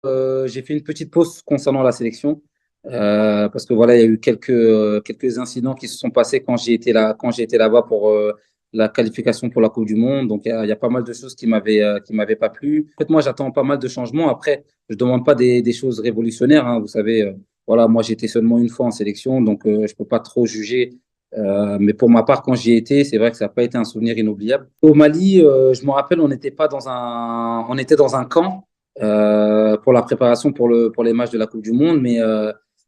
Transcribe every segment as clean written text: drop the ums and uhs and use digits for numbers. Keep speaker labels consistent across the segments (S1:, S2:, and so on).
S1: J'ai fait une petite pause concernant la sélection parce que voilà, il y a eu quelques incidents qui se sont passés quand j'ai été là-bas pour la qualification pour la Coupe du Monde. Donc il y a pas mal de choses qui m'avaient pas plu. En fait, moi, j'attends pas mal de changements. Après, je demande pas des choses révolutionnaires, hein. Vous savez, voilà, moi, j'étais seulement une fois en sélection, donc je peux pas trop juger. Mais pour ma part, quand j'y étais, c'est vrai que ça n'a pas été un souvenir inoubliable. Au Mali, je me rappelle, on était dans un camp pour la préparation pour les matchs de la Coupe du Monde. Mais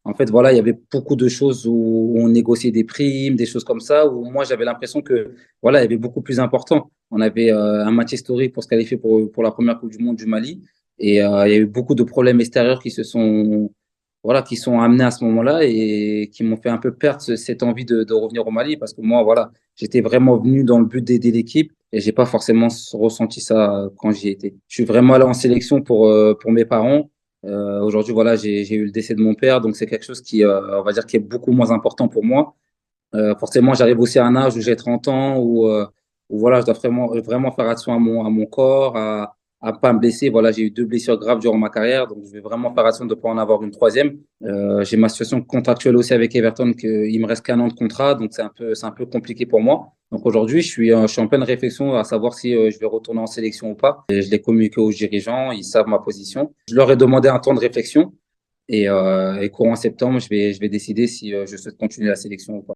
S1: en fait, voilà, il y avait beaucoup de choses où on négociait des primes, des choses comme ça, où moi, j'avais l'impression que, voilà, il y avait beaucoup plus important. On avait un match historique pour se qualifier pour la première Coupe du Monde du Mali. Et il y a eu beaucoup de problèmes extérieurs voilà, qui sont amenés à ce moment-là et qui m'ont fait un peu perdre cette envie de revenir au Mali parce que moi, voilà, j'étais vraiment venu dans le but d'aider l'équipe et j'ai pas forcément ressenti ça quand j'y étais. Je suis vraiment allé en sélection pour mes parents. Aujourd'hui, voilà, j'ai eu le décès de mon père, donc c'est quelque chose qui, on va dire, qui est beaucoup moins important pour moi. Forcément, j'arrive aussi à un âge où j'ai 30 ans, où voilà, je dois vraiment faire attention à mon corps, à pas me blesser. Voilà, j'ai eu deux blessures graves durant ma carrière, donc je vais vraiment faire attention de ne pas en avoir une troisième. J'ai ma situation contractuelle aussi avec Everton, qu'il me reste qu'un an de contrat, donc c'est un peu compliqué pour moi. Donc aujourd'hui, je suis en pleine réflexion à savoir si je vais retourner en sélection ou pas. Et je l'ai communiqué aux dirigeants, ils savent ma position. Je leur ai demandé un temps de réflexion et courant septembre, je vais décider si je souhaite continuer la sélection ou pas.